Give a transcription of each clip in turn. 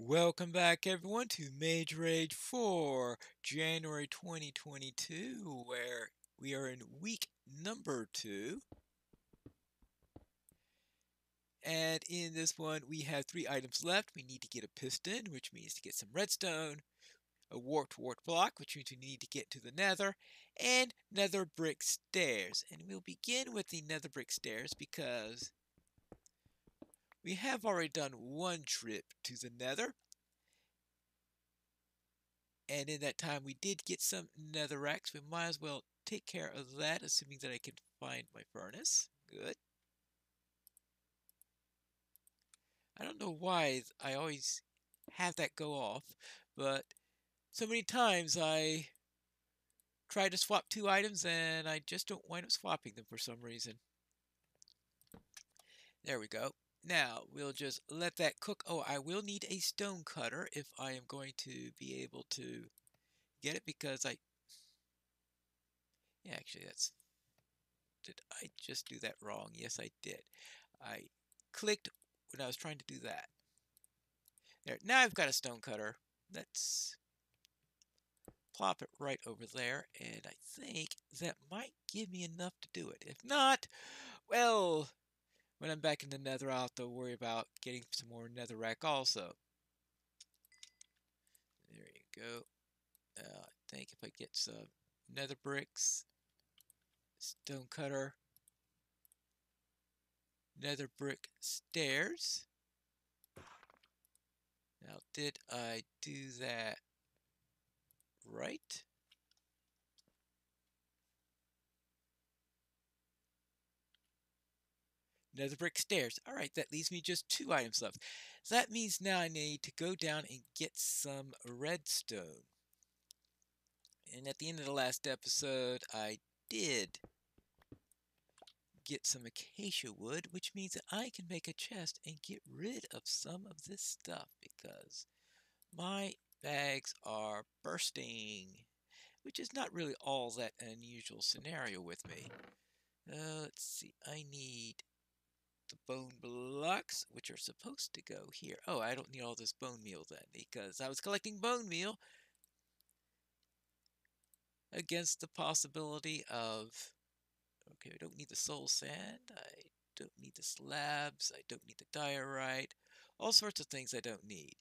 Welcome back, everyone, to Mage Rage for January 2022, where we are in week number 2. And in this one, we have 3 items left. We need to get a piston, which means to get some redstone, a warped block, which means we need to get to the nether, and nether brick stairs. And we'll begin with the nether brick stairs because we have already done one trip to the nether. And in that time, we did get some netherracks. We might as well take care of that, assuming that I can find my furnace. Good. I don't know why I always have that go off, but so many times I try to swap 2 items and I just don't wind up swapping them for some reason. There we go. Now, we'll just let that cook. Oh, I will need a stone cutter if I am going to be able to get it because yeah, actually, did I just do that wrong? Yes, I did. I clicked when I was trying to do that. There, now I've got a stone cutter. Let's plop it right over there, and I think that might give me enough to do it. If not, well, when I'm back in the nether, I'll have to worry about getting some more netherrack also. There you go. I think if I get some nether bricks, stone cutter, nether brick stairs. Now, did I do that right? Nether brick stairs. Alright, that leaves me just 2 items left. So that means now I need to go down and get some redstone. And at the end of the last episode, I did get some acacia wood, which means that I can make a chest and get rid of some of this stuff because my bags are bursting, which is not really all that unusual scenario with me. Let's see, I need the bone blocks, which are supposed to go here. Oh, I don't need all this bone meal then, because I was collecting bone meal against the possibility of... Okay, I don't need the soul sand. I don't need the slabs. I don't need the diorite. All sorts of things I don't need.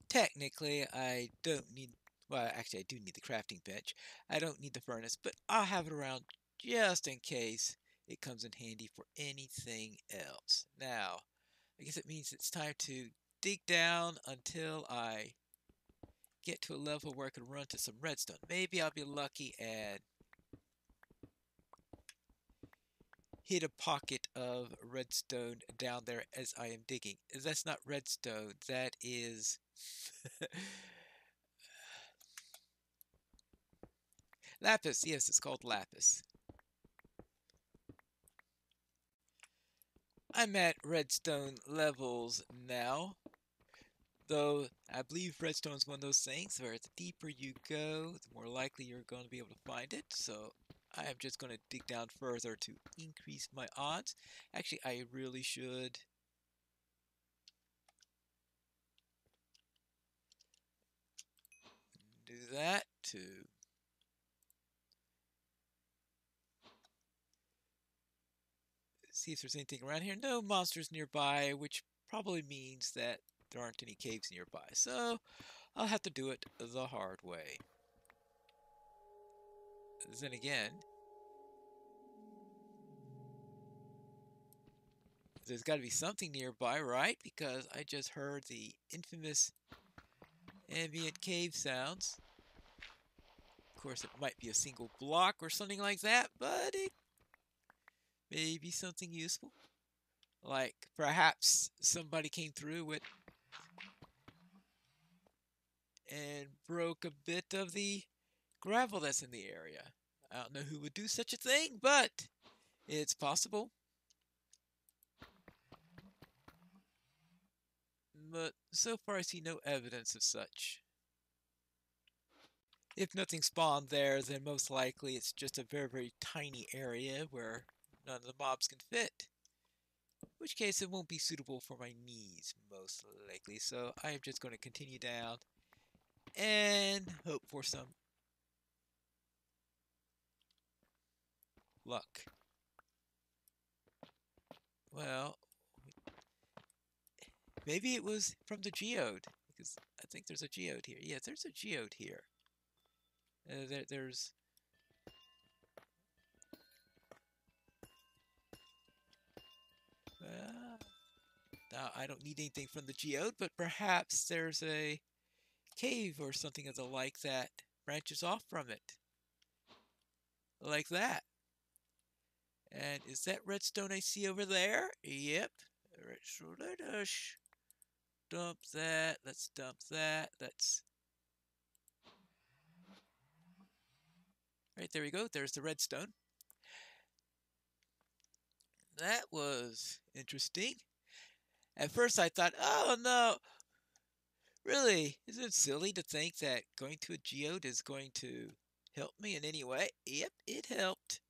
Technically, I don't need... Well, actually, I do need the crafting bench. I don't need the furnace, but I'll have it around just in case it comes in handy for anything else. Now, I guess it means it's time to dig down until I get to a level where I can run to some redstone. Maybe I'll be lucky and hit a pocket of redstone down there as I am digging. That's not redstone, that is lapis. Yes, it's called lapis. I'm at redstone levels now, though I believe redstone is one of those things where the deeper you go, the more likely you're going to be able to find it. So I am just going to dig down further to increase my odds. Actually, I really should do that to see if there's anything around here. No monsters nearby, which probably means that there aren't any caves nearby. So I'll have to do it the hard way. Then again, there's got to be something nearby, right? Because I just heard the infamous ambient cave sounds. Of course, it might be a single block or something like that, but it may be something useful. Like perhaps somebody came through it and broke a bit of the gravel that's in the area. I don't know who would do such a thing, but it's possible. But so far I see no evidence of such. If nothing spawned there, then most likely it's just a very, very tiny area where none of the mobs can fit. which case it won't be suitable for my knees, most likely. So I am just going to continue down and hope for some luck. Well, maybe it was from the geode, because I think there's a geode here. Yes, there's a geode here. There's... now, I don't need anything from the geode, but perhaps there's a cave or something of the like that branches off from it. Like that. And is that redstone I see over there? Yep. Alright, so let us dump that. Let's dump that. Let's... Right, there we go. There's the redstone. That was interesting. At first I thought, oh no, really? Is it silly to think that going to a geode is going to help me in any way? Yep, it helped.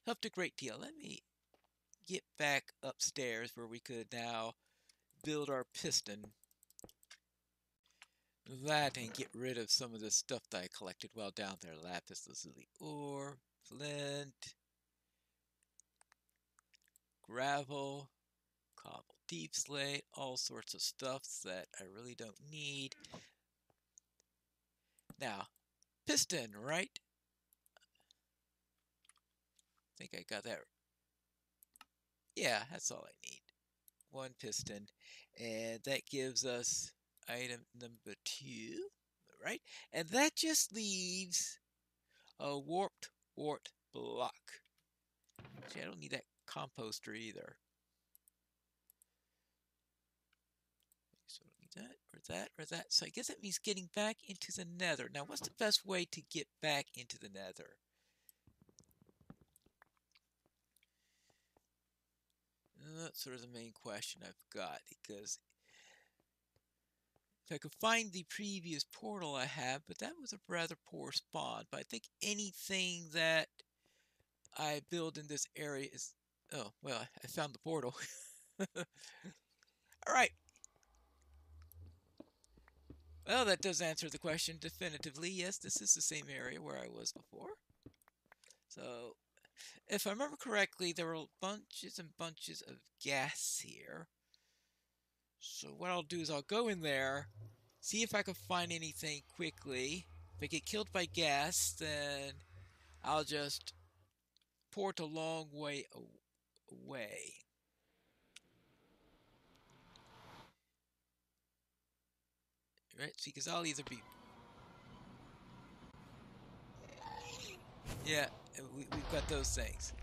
Helped a great deal. Let me get back upstairs where we could now build our piston. That and get rid of some of the stuff that I collected while down there. Lapis lazuli ore, flint, gravel, cobble deep slate, all sorts of stuff that I really don't need. Now, piston, right? I think I got that. Yeah, that's all I need. One piston. And that gives us item number 2, right? And that just leaves a warped wart block. See, I don't need that composter either. So I don't need that, or that, or that. So I guess that means getting back into the nether. Now, what's the best way to get back into the nether? That's sort of the main question I've got, because if I could find the previous portal I have, but that was a rather poor spawn. But I think anything that I build in this area is... Oh, well, I found the portal. Alright. Well, that does answer the question definitively. Yes, this is the same area where I was before. So, if I remember correctly, there were bunches and bunches of gas here. So what I'll do is I'll go in there, see if I can find anything quickly. If I get killed by gas, then I'll just port a long way away. Right? See, because I'll either be... Yeah, we've got those things.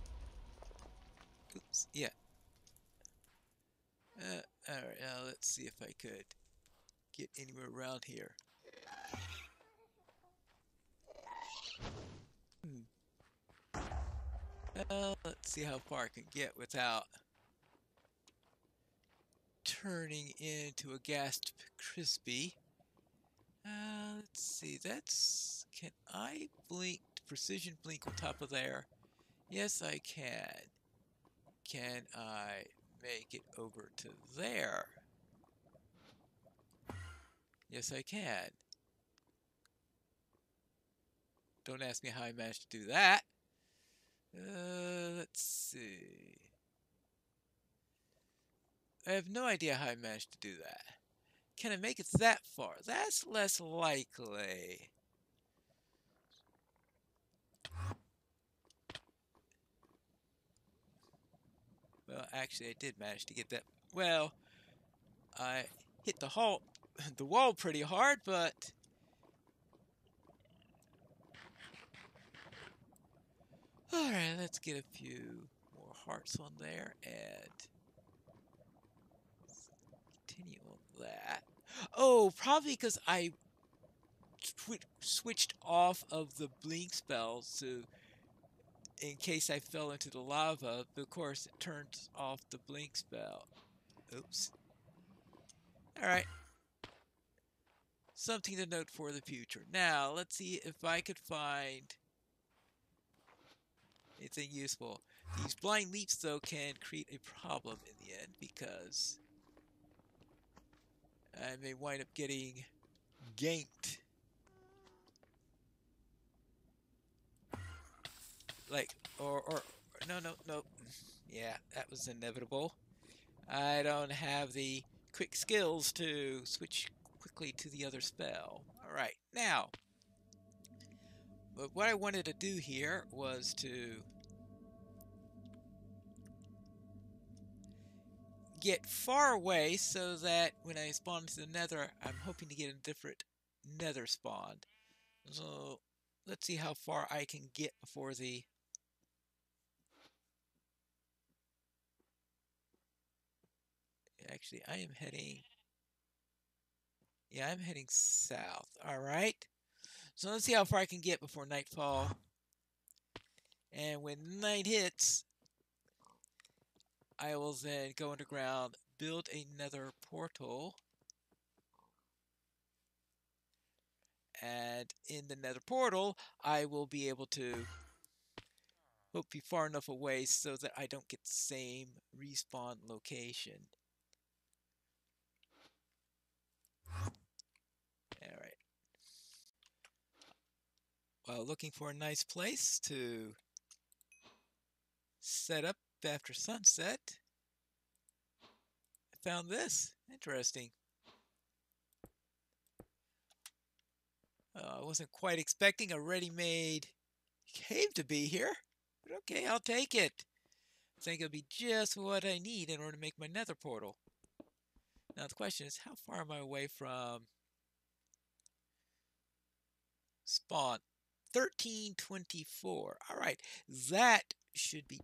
Oops, yeah. Alright, now let's see if I could get anywhere around here. Well, let's see how far I can get without turning into a gassed crispy. Let's see, that's... Can I blink, precision blink on top of there? Yes, I can. Can I make it over to there? Yes, I can. Don't ask me how I managed to do that. Let's see. I have no idea how I managed to do that. Can I make it that far? That's less likely. Well, actually, I did manage to get that. Well, I hit the wall pretty hard, but... Alright, let's get a few more hearts on there and continue on that. Oh, probably because I switched off of the blink spells to, in case I fell into the lava. Of course, it turns off the blink spell. Oops. Alright. Something to note for the future. Now, let's see if I could find a anything useful. These blind leaps, though, can create a problem in the end because I may wind up getting ganked. Like, or no, no, no. Yeah, that was inevitable. I don't have the quick skills to switch quickly to the other spell. Alright, now, but what I wanted to do here was to get far away so that when I spawn to the nether, I'm hoping to get a different nether spawn. So, let's see how far I can get before the... Actually, I am heading... Yeah, I'm heading south. Alright. So let's see how far I can get before nightfall. And when night hits, I will then go underground, build a nether portal. And in the nether portal, I will be able to hope be far enough away so that I don't get the same respawn location. Alright. While looking for a nice place to set up after sunset, I found this. Interesting. I wasn't quite expecting a ready-made cave to be here, but okay, I'll take it. I think it'll be just what I need in order to make my nether portal. Now the question is, how far am I away from spawn? 1324. Alright, that should be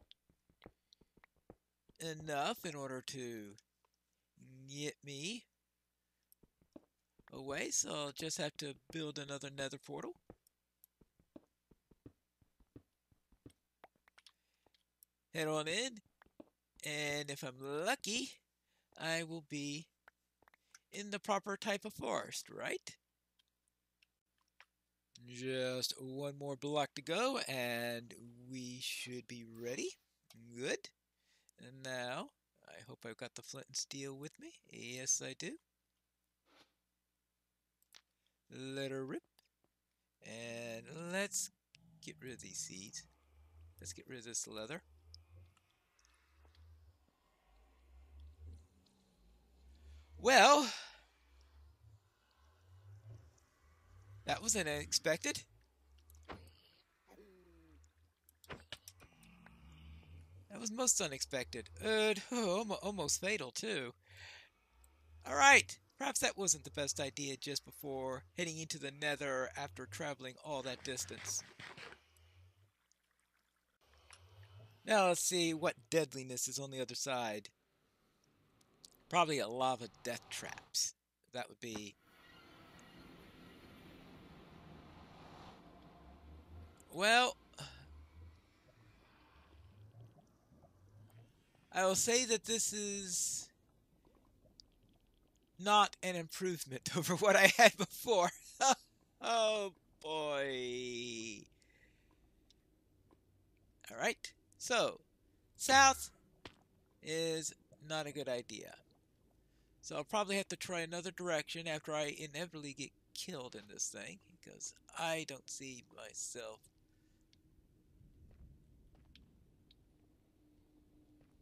enough in order to get me away, so I'll just have to build another nether portal. Head on in, and if I'm lucky, I will be in the proper type of forest, right? Just one more block to go, and we should be ready. Good. And now, I hope I've got the flint and steel with me. Yes, I do. Let her rip. And let's get rid of these seeds. Let's get rid of this leather. Well, that was unexpected. That was most unexpected. Almost fatal, too. Alright, perhaps that wasn't the best idea just before heading into the nether after traveling all that distance. Now let's see what deadliness is on the other side. Probably a lava death traps. That would be... Well, I will say that this is not an improvement over what I had before. Oh boy. Alright, so south is not a good idea. So I'll probably have to try another direction after I inevitably get killed in this thing, because I don't see myself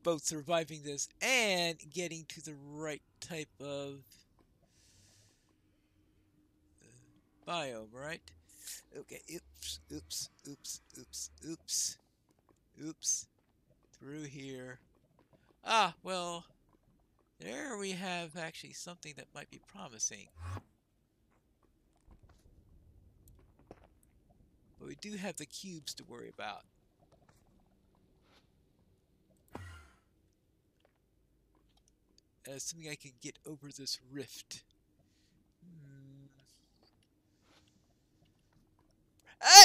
both surviving this and getting to the right type of biome, right? Okay, oops. Through here. Ah, well, there we have actually something that might be promising. But we do have the cubes to worry about. Assuming I can get over this rift. Hey!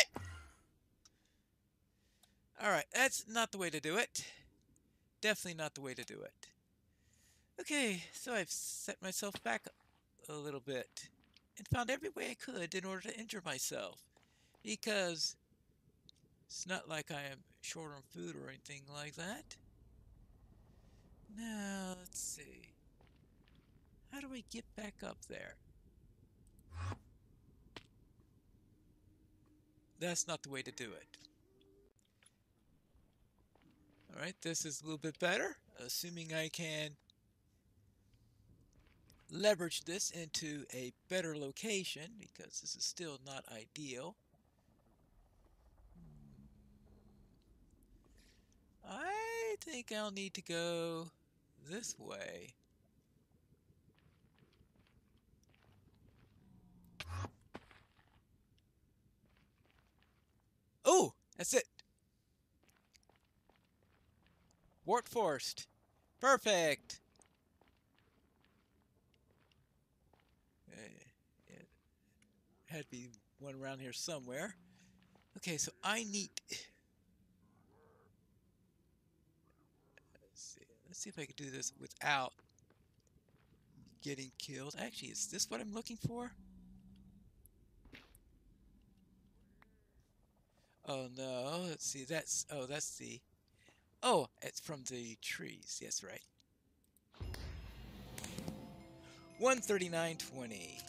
Alright, that's not the way to do it. Definitely not the way to do it. Okay, so I've set myself back a little bit and found every way I could in order to injure myself. Because It's not like I am short on food or anything like that. Now, let's see. How do I get back up there? That's not the way to do it. Alright, this is a little bit better. Assuming I can leverage this into a better location, because this is still not ideal. I think I'll need to go this way. Oh, that's it. Wart Forest. Perfect. Yeah, had to be one around here somewhere. Okay, so I need. Let's see if I can do this without getting killed. Actually, is this what I'm looking for? Oh no, let's see. That's the. Oh, it's from the trees. Yes, right. 139.20.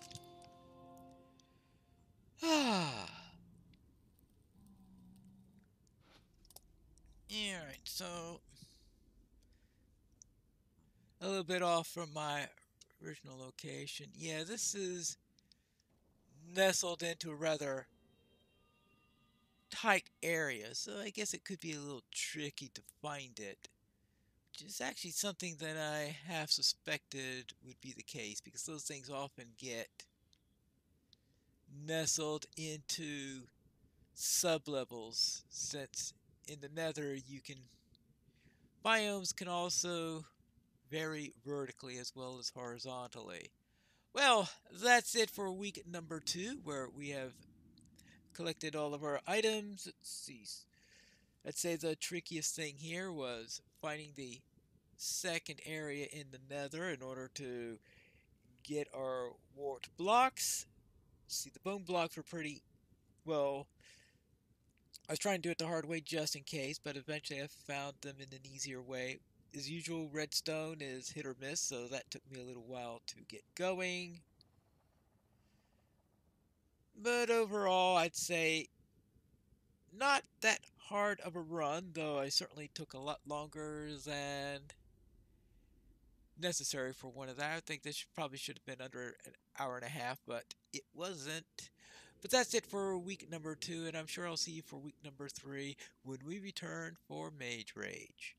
Ah. Alright, so a little bit off from my original location. Yeah, this is nestled into a rather tight area, so I guess it could be a little tricky to find it. Which is actually something that I have suspected would be the case, because those things often get nestled into sublevels, since in the nether you can biomes can also vary vertically as well as horizontally. Well, that's it for week number 2, where we have collected all of our items. Let's see. I'd say the trickiest thing here was finding the second area in the nether in order to get our wart blocks. See, the bone blocks were pretty well. I was trying to do it the hard way just in case, but eventually I found them in an easier way. As usual, redstone is hit or miss, so that took me a little while to get going. But overall, I'd say not that hard of a run, though I certainly took a lot longer than necessary for one of that. I think this probably should have been under an hour and a half, but it wasn't. But that's it for week number 2, and I'm sure I'll see you for week number 3 when we return for Mage Rage.